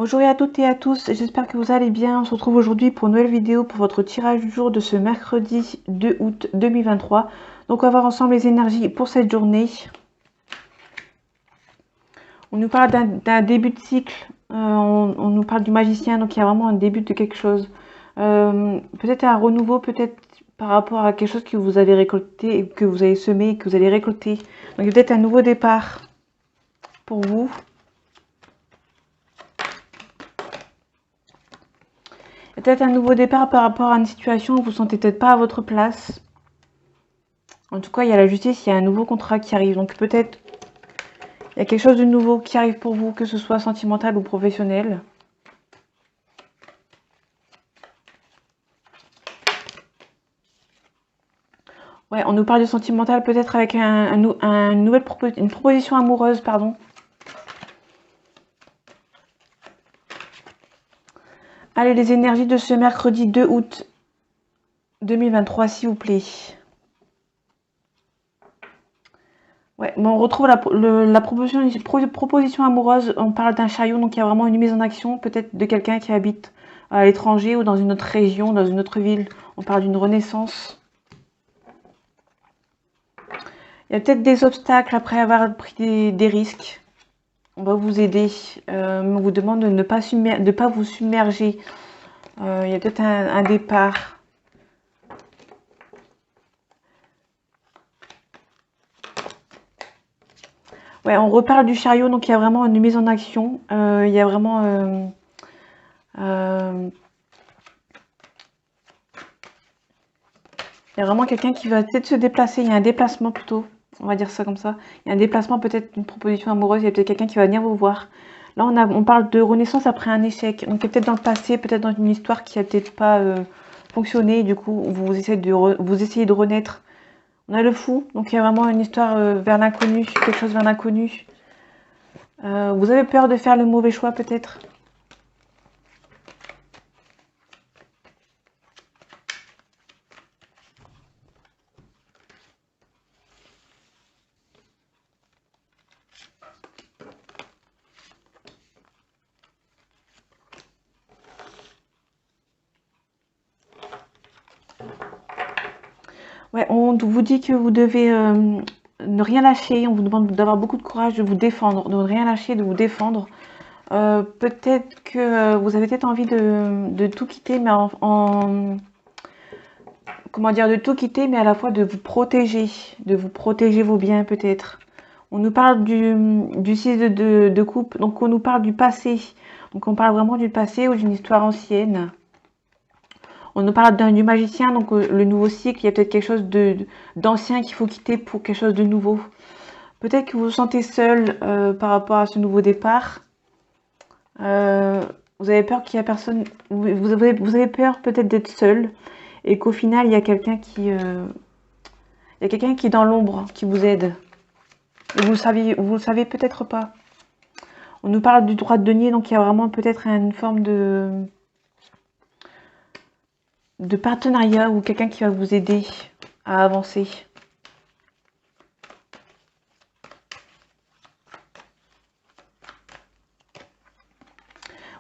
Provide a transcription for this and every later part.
Bonjour à toutes et à tous, j'espère que vous allez bien. On se retrouve aujourd'hui pour une nouvelle vidéo pour votre tirage du jour de ce mercredi 2 août 2023. Donc on va voir ensemble les énergies pour cette journée. On nous parle d'un début de cycle, on nous parle du magicien, donc il y a vraiment un début de quelque chose. Peut-être un renouveau, peut-être par rapport à quelque chose que vous avez récolté, que vous avez semé, que vous allez récolter. Donc il y a peut-être un nouveau départ pour vous. Peut-être un nouveau départ par rapport à une situation où vous ne vous sentez peut-être pas à votre place. En tout cas, il y a la justice, il y a un nouveau contrat qui arrive. Donc peut-être il y a quelque chose de nouveau qui arrive pour vous, que ce soit sentimental ou professionnel. Ouais, on nous parle du sentimental peut-être avec une proposition amoureuse, pardon. Allez, les énergies de ce mercredi 2 août 2023, s'il vous plaît. Ouais, mais on retrouve la proposition amoureuse. On parle d'un chariot, donc il y a vraiment une mise en action, peut-être de quelqu'un qui habite à l'étranger ou dans une autre région, dans une autre ville. On parle d'une renaissance. Il y a peut-être des obstacles après avoir pris des risques. On va vous aider. On vous demande de ne pas vous submerger. Il y a peut-être un départ. Ouais, on reparle du chariot, donc il y a vraiment une mise en action. Il y a vraiment... il y a vraiment quelqu'un qui va peut-être se déplacer. Il y a un déplacement plutôt. On va dire ça comme ça. Il y a un déplacement, peut-être une proposition amoureuse. Il y a peut-être quelqu'un qui va venir vous voir. Là, on parle de renaissance après un échec. Donc, peut-être dans le passé, peut-être dans une histoire qui a peut-être pas fonctionné. Du coup, vous essayez de renaître. On a le fou. Donc, il y a vraiment une histoire vers l'inconnu. Quelque chose vers l'inconnu. Vous avez peur de faire le mauvais choix, peut-être. Ouais, on vous dit que vous devez ne rien lâcher. On vous demande d'avoir beaucoup de courage, de vous défendre, de ne rien lâcher, de vous défendre. Peut-être que vous avez peut-être envie de tout quitter, mais comment dire, de tout quitter, mais à la fois de vous protéger vos biens peut-être. On nous parle du 6 de coupe, donc on nous parle du passé. Donc on parle vraiment du passé ou d'une histoire ancienne. On nous parle du magicien, donc le nouveau cycle, il y a peut-être quelque chose d'ancien qu'il faut quitter pour quelque chose de nouveau. Peut-être que vous vous sentez seul par rapport à ce nouveau départ. Vous avez peur qu'il y a personne. Vous avez peur peut-être d'être seul et qu'au final il y a quelqu'un qui est dans l'ombre, qui vous aide. Et vous le savez peut-être pas. On nous parle du droit de denier, donc il y a vraiment peut-être une forme de partenariat ou quelqu'un qui va vous aider à avancer.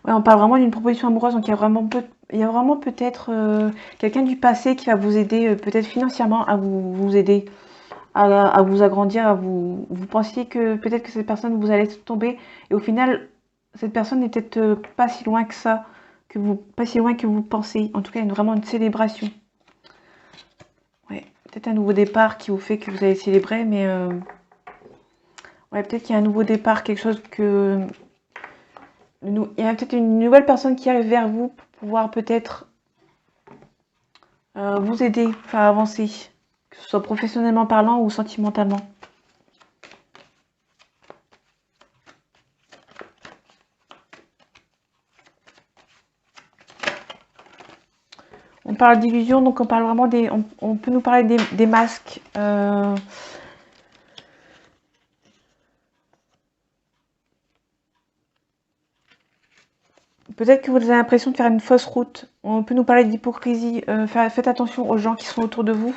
Ouais, on parle vraiment d'une proposition amoureuse, donc il y a vraiment peut-être quelqu'un du passé qui va vous aider, peut-être financièrement, à vous aider, à vous agrandir, vous pensiez que peut-être que cette personne vous allez tomber, et au final, cette personne n'est peut-être pas si loin que ça, pas si loin que vous pensez. En tout cas, il y a vraiment une célébration. Ouais, peut-être un nouveau départ qui vous fait que vous allez célébrer, mais ouais, peut-être qu'il y a un nouveau départ, quelque chose que il y a peut-être une nouvelle personne qui arrive vers vous pour pouvoir peut-être vous aider, faire avancer, que ce soit professionnellement parlant ou sentimentalement. On parle d'illusion, donc on parle vraiment on peut nous parler des masques. Peut-être que vous avez l'impression de faire une fausse route. On peut nous parler d'hypocrisie. Faites attention aux gens qui sont autour de vous.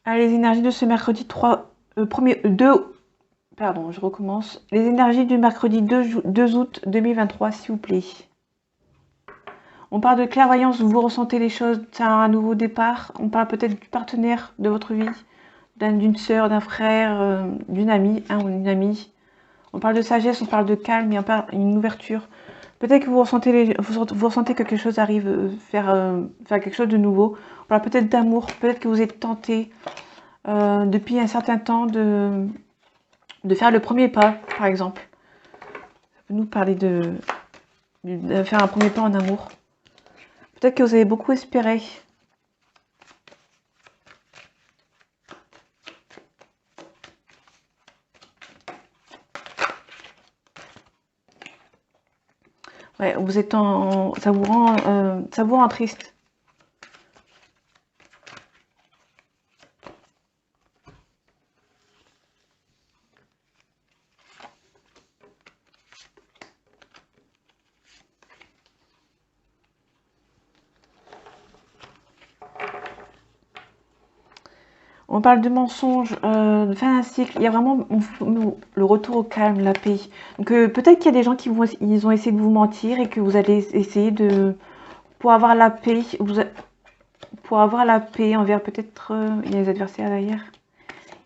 Allez, les énergies de ce mercredi 3, 2, pardon, je recommence. Les énergies du mercredi 2 août 2023, s'il vous plaît. On parle de clairvoyance, vous ressentez les choses, c'est un nouveau départ. On parle peut-être du partenaire de votre vie, d'une sœur, d'un frère, d'une amie, ou une amie. On parle de sagesse, on parle de calme, et on parle d'une ouverture. Peut-être que vous ressentez quelque chose arrive, faire quelque chose de nouveau. On parle peut-être d'amour, peut-être que vous êtes tenté depuis un certain temps de faire le premier pas, par exemple. Ça peut nous parler de faire un premier pas en amour. Peut-être que vous avez beaucoup espéré. Ouais, vous êtes ça vous rend triste. On parle de mensonges, de fin d'un cycle. Il y a vraiment le retour au calme, la paix. Donc peut-être qu'il y a des gens ils ont essayé de vous mentir et que vous allez essayer pour avoir la paix, pour avoir la paix envers peut-être, il y a les adversaires derrière.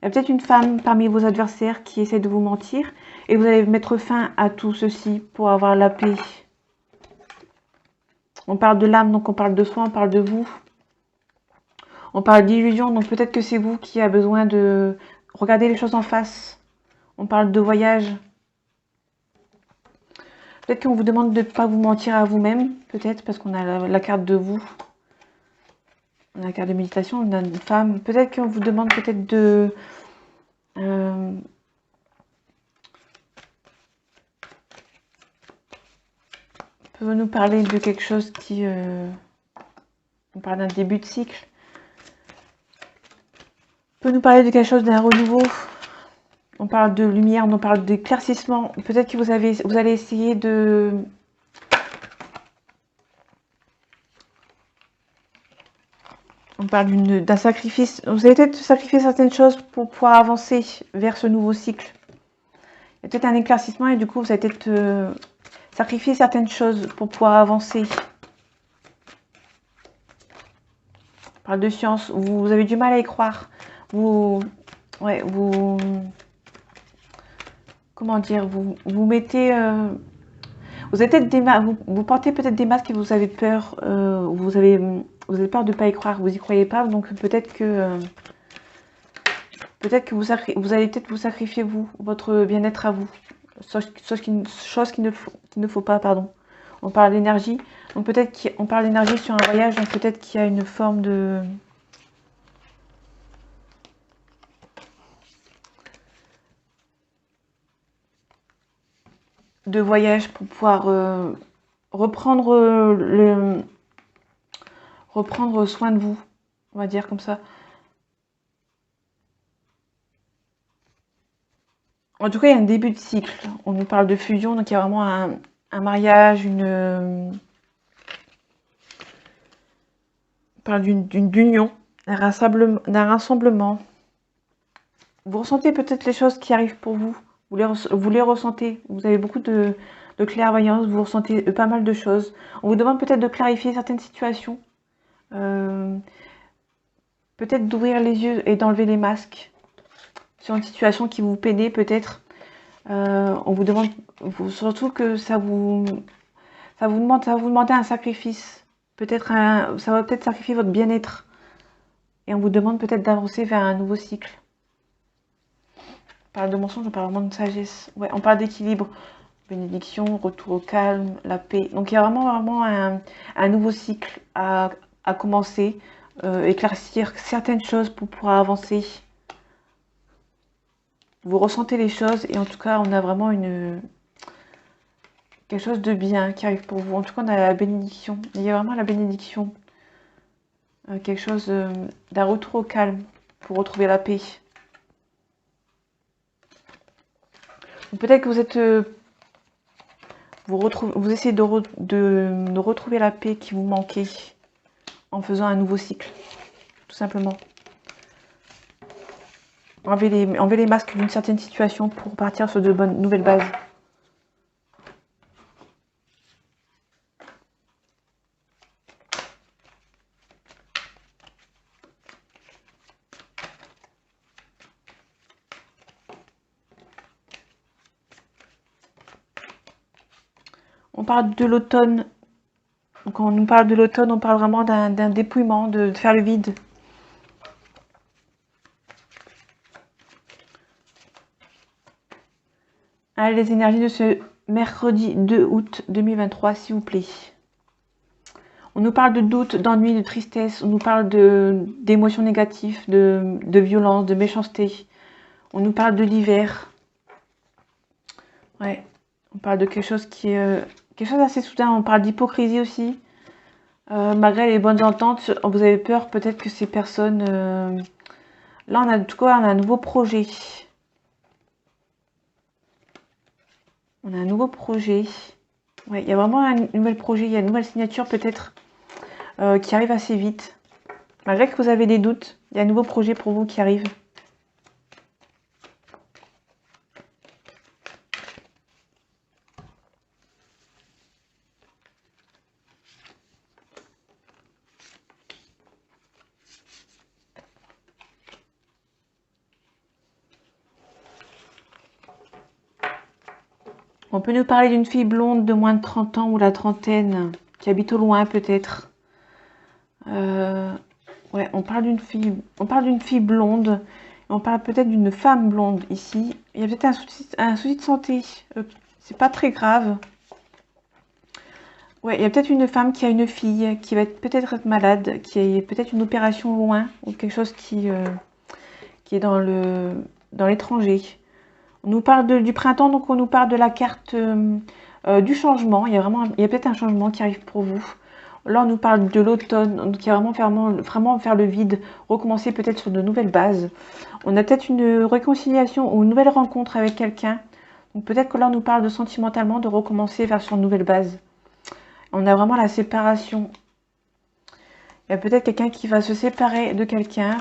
Il y a peut-être une femme parmi vos adversaires qui essaie de vous mentir et vous allez mettre fin à tout ceci pour avoir la paix. On parle de l'âme, donc on parle de soi, on parle de vous. On parle d'illusion, donc peut-être que c'est vous qui avez besoin de regarder les choses en face. On parle de voyage. Peut-être qu'on vous demande de ne pas vous mentir à vous-même, peut-être, parce qu'on a la carte de vous. On a la carte de méditation, on a une femme. Peut-être qu'on vous demande peut-être de... peut nous parler de quelque chose qui... on parle d'un début de cycle. Peut nous parler de quelque chose, d'un renouveau. On parle de lumière, on parle d'éclaircissement. Peut-être que vous allez essayer de... On parle d'un sacrifice. Vous allez peut-être sacrifier certaines choses pour pouvoir avancer vers ce nouveau cycle. Il y a peut-être un éclaircissement et du coup, vous allez peut-être sacrifier certaines choses pour pouvoir avancer. On parle de science. Vous avez du mal à y croire. Comment dire, vous mettez... vous avez peut-être vous portez peut-être des masques et vous avez peur. Vous avez peur de ne pas y croire. Vous y croyez pas, donc peut-être que vous allez peut-être vous sacrifier votre bien-être à vous. Chose qu'il ne faut pas, pardon. On parle d'énergie. Donc peut-être qu'on parle d'énergie sur un voyage, donc peut-être qu'il y a une forme de voyage pour pouvoir reprendre soin de vous, on va dire comme ça. En tout cas, il y a un début de cycle. On nous parle de fusion, donc il y a vraiment un mariage, on parle d'une union, d'un rassemblement. Vous ressentez peut-être les choses qui arrivent pour vous. Vous les ressentez. Vous avez beaucoup de clairvoyance. Vous ressentez pas mal de choses. On vous demande peut-être de clarifier certaines situations. Peut-être d'ouvrir les yeux et d'enlever les masques sur une situation qui vous peinait peut-être. On vous demande surtout que ça vous demande un sacrifice. Ça va peut-être sacrifier votre bien-être. Et on vous demande peut-être d'avancer vers un nouveau cycle. On parle de mensonge, on parle vraiment de sagesse. Ouais, on parle d'équilibre. Bénédiction, retour au calme, la paix. Donc il y a vraiment un nouveau cycle à commencer. Éclaircir certaines choses pour pouvoir avancer. Vous ressentez les choses et en tout cas on a vraiment quelque chose de bien qui arrive pour vous. En tout cas on a la bénédiction. Il y a vraiment la bénédiction. Quelque chose d'un retour au calme pour retrouver la paix. Peut-être que vous êtes vous essayez de retrouver la paix qui vous manquait en faisant un nouveau cycle, tout simplement. enlevez les masques d'une certaine situation pour partir sur de bonnes nouvelles bases. On parle de l'automne. Quand on nous parle de l'automne, on parle vraiment d'un dépouillement, de faire le vide. Allez, les énergies de ce mercredi 2 août 2023, s'il vous plaît. On nous parle de doute, d'ennui, de tristesse. On nous parle d'émotions négatives, de violence, de méchanceté. On nous parle de l'hiver. Ouais, on parle de quelque chose qui est quelque chose d'assez soudain. On parle d'hypocrisie aussi. Malgré les bonnes ententes, vous avez peur peut-être que ces personnes... Là, en tout cas, on a un nouveau projet. On a un nouveau projet. Ouais, il y a vraiment un nouvel projet, il y a une nouvelle signature peut-être qui arrive assez vite. Malgré que vous avez des doutes, il y a un nouveau projet pour vous qui arrive. On peut nous parler d'une fille blonde de moins de 30 ans ou la trentaine, qui habite au loin peut-être. Ouais, on parle d'une fille blonde. On parle peut-être d'une femme blonde ici. Il y a peut-être un souci de santé. C'est pas très grave. Ouais, il y a peut-être une femme qui a une fille qui va peut-être être malade, qui a peut-être une opération loin ou quelque chose qui est dans l'étranger. On nous parle du printemps, donc on nous parle de la carte du changement. Il y a peut-être un changement qui arrive pour vous. Là, on nous parle de l'automne, qui va vraiment faire le vide, recommencer peut-être sur de nouvelles bases. On a peut-être une réconciliation ou une nouvelle rencontre avec quelqu'un. Donc peut-être que là, on nous parle de sentimentalement, de recommencer vers sur de nouvelles bases. On a vraiment la séparation. Il y a peut-être quelqu'un qui va se séparer de quelqu'un.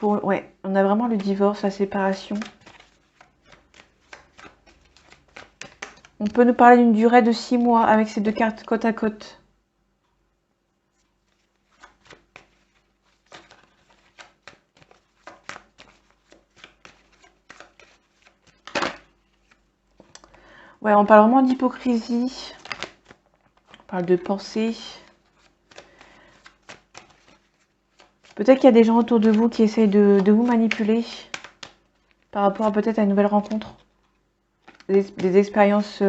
Ouais, on a vraiment le divorce, la séparation. On peut nous parler d'une durée de 6 mois avec ces deux cartes côte à côte. Ouais, on parle vraiment d'hypocrisie. On parle de pensée. Peut-être qu'il y a des gens autour de vous qui essayent de vous manipuler par rapport à peut-être à une nouvelle rencontre. Des expériences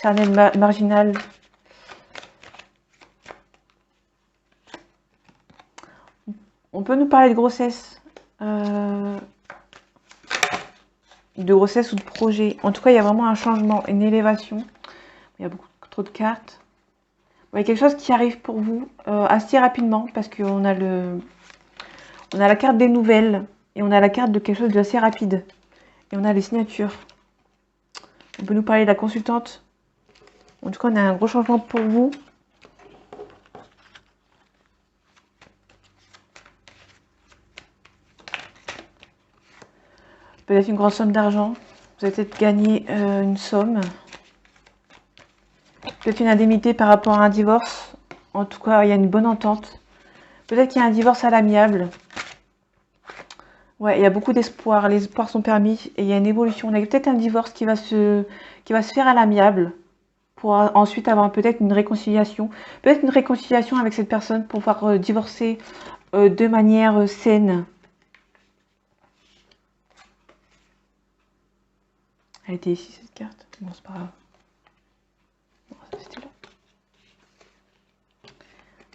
charnelles marginales. On peut nous parler de grossesse. De grossesse ou de projet. En tout cas, il y a vraiment un changement, une élévation. Il y a beaucoup trop de cartes. Il y a quelque chose qui arrive pour vous assez rapidement parce qu'on a la carte des nouvelles et on a la carte de quelque chose d'assez rapide. Et on a les signatures. On peut nous parler de la consultante. En tout cas, on a un gros changement pour vous. Peut-être une grande somme d'argent. Vous allez peut-être gagner une somme. Peut-être une indemnité par rapport à un divorce. En tout cas, il y a une bonne entente. Peut-être qu'il y a un divorce à l'amiable. Ouais, il y a beaucoup d'espoir. Les espoirs sont permis et il y a une évolution. On a peut-être un divorce qui va se faire à l'amiable pour ensuite avoir peut-être une réconciliation. Peut-être une réconciliation avec cette personne pour pouvoir divorcer de manière saine. Elle était ici cette carte. Bon, c'est pas grave. C'était là.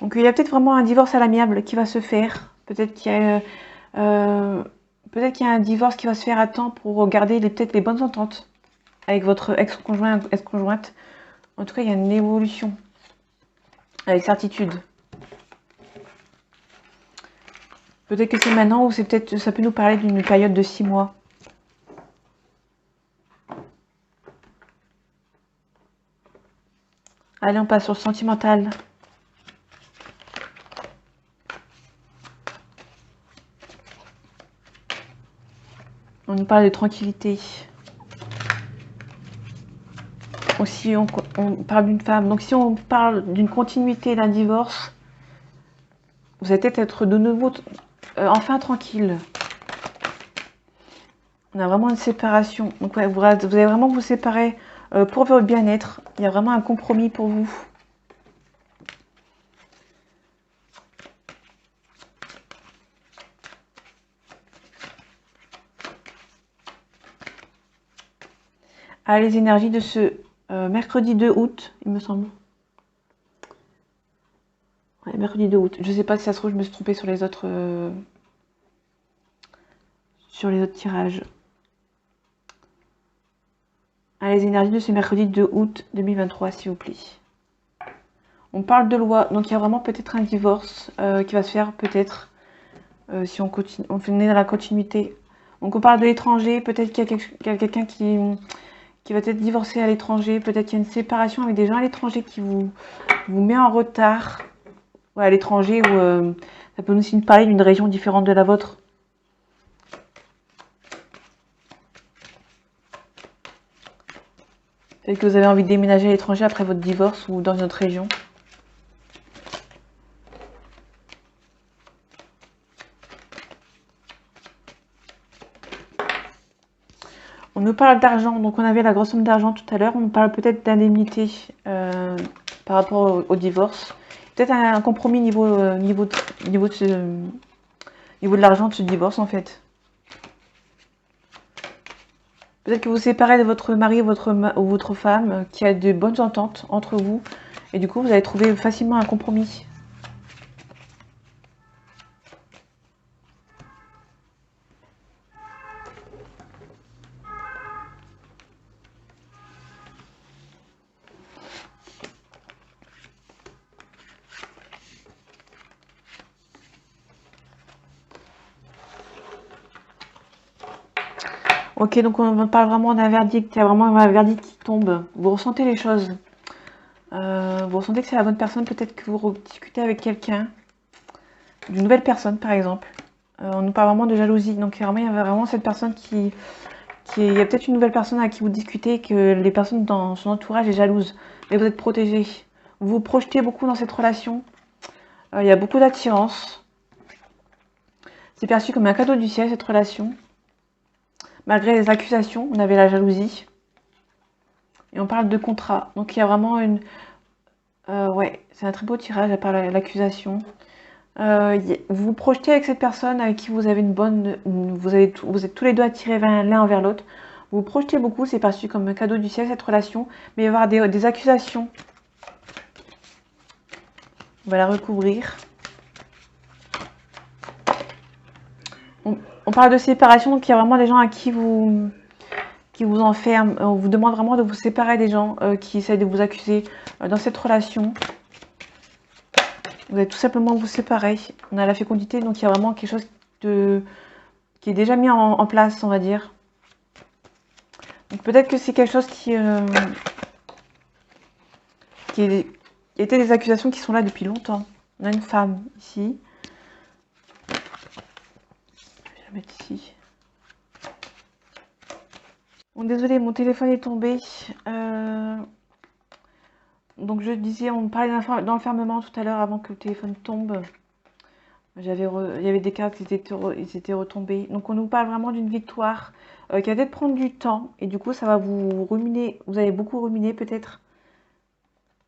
Donc il y a peut-être vraiment un divorce à l'amiable qui va se faire. Peut-être qu'il y a un divorce qui va se faire à temps pour garder peut-être les bonnes ententes avec votre ex-conjoint, ex-conjointe. En tout cas, il y a une évolution avec certitude. Peut-être que c'est maintenant ou ça peut nous parler d'une période de 6 mois. Allez, on passe sur le sentimental. On nous parle de tranquillité. Donc, si on parle d'une femme, donc si on parle d'une continuité d'un divorce, vous allez peut-être être de nouveau enfin tranquille. On a vraiment une séparation. Donc ouais, vous allez vraiment vous séparer pour votre bien-être. Il y a vraiment un compromis pour vous. Ah, les énergies de ce mercredi 2 août, il me semble. Ouais, mercredi 2 août. Je sais pas si ça se trouve, je me suis trompée sur les autres tirages. Ah, les énergies de ce mercredi 2 août 2023, s'il vous plaît. On parle de loi, donc il y a vraiment peut-être un divorce qui va se faire, peut-être, si on continue, on est dans la continuité. Donc on parle de l'étranger, peut-être qu'il y a quelqu'un qui va être divorcé à l'étranger, peut-être qu'il y a une séparation avec des gens à l'étranger qui vous met en retard. Ouais, à l'étranger, ou ça peut aussi nous parler d'une région différente de la vôtre. Peut-être que vous avez envie de déménager à l'étranger après votre divorce ou dans une autre région. On nous parle d'argent, donc on avait la grosse somme d'argent tout à l'heure. On nous parle peut-être d'indemnité par rapport au divorce. Peut-être un compromis niveau de l'argent de ce divorce en fait. Peut-être que vous séparez de votre mari ou votre femme, qui a de bonnes ententes entre vous. Et du coup, vous allez trouver facilement un compromis. Ok, donc on parle vraiment d'un verdict. Il y a vraiment un verdict qui tombe. Vous ressentez les choses. Vous ressentez que c'est la bonne personne. Peut-être que vous discutez avec quelqu'un. D'une nouvelle personne, par exemple. On nous parle vraiment de jalousie. Donc vraiment, il y a vraiment cette personne il y a peut-être une nouvelle personne à qui vous discutez et que les personnes dans son entourage est jalouse. Mais vous êtes protégé. Vous vous projetez beaucoup dans cette relation. Il y a beaucoup d'attirance. C'est perçu comme un cadeau du ciel, cette relation. Malgré les accusations, on avait la jalousie. Et on parle de contrat. Donc il y a vraiment une... ouais, c'est un très beau tirage à part l'accusation. Vous vous projetez avec cette personne avec qui vous avez une bonne... Vous êtes tous les deux attirés l'un envers l'autre. Vous vous projetez beaucoup, c'est perçu comme un cadeau du ciel, cette relation. Mais il va y avoir des accusations. On va la recouvrir. On parle de séparation, donc il y a vraiment des gens à qui vous enferment. On vous demande vraiment de vous séparer des gens qui essayent de vous accuser dans cette relation. Vous allez tout simplement vous séparer. On a la fécondité, donc il y a vraiment quelque chose qui est déjà mis en place, on va dire. Donc peut-être que c'est quelque chose qui était des accusations qui sont là depuis longtemps. On a une femme ici. Je vais la mettre ici. Bon, désolé, mon téléphone est tombé. Donc je disais, on parlait d'enfermement tout à l'heure avant que le téléphone tombe. Il y avait des cartes qui étaient retombées. Donc on nous parle vraiment d'une victoire qui va peut-être prendre du temps. Et du coup, ça va vous ruminer. Vous allez beaucoup ruminer peut-être.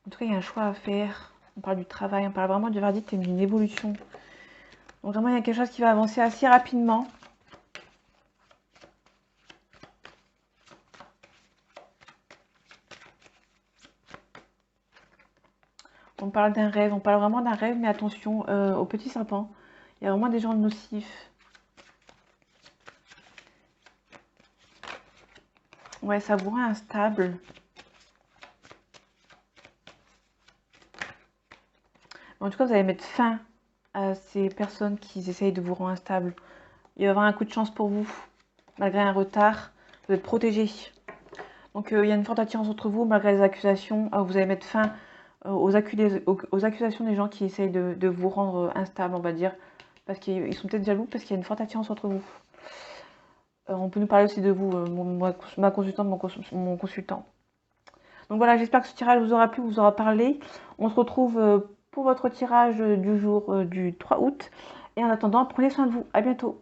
En tout cas, il y a un choix à faire. On parle du travail, on parle vraiment du verdict et d'une évolution. Donc vraiment, il y a quelque chose qui va avancer assez rapidement. On parle d'un rêve, on parle vraiment d'un rêve, mais attention aux petits serpents. Il y a vraiment des gens nocifs. Ouais, savoureux, instable. En tout cas, vous allez mettre fin à ces personnes qui essayent de vous rendre instable. Il va y avoir un coup de chance pour vous. Malgré un retard, vous êtes protégé. Donc il y a une forte attirance entre vous, malgré les accusations. Vous allez mettre fin aux accusations des gens qui essayent de vous rendre instable, on va dire. Parce qu'ils sont peut-être jaloux, parce qu'il y a une forte attirance entre vous. On peut nous parler aussi de vous, ma consultante, mon consultant. Donc voilà, j'espère que ce tirage vous aura plu, vous aura parlé. On se retrouve pour votre tirage du jour du 3 août. Et en attendant, prenez soin de vous. À bientôt.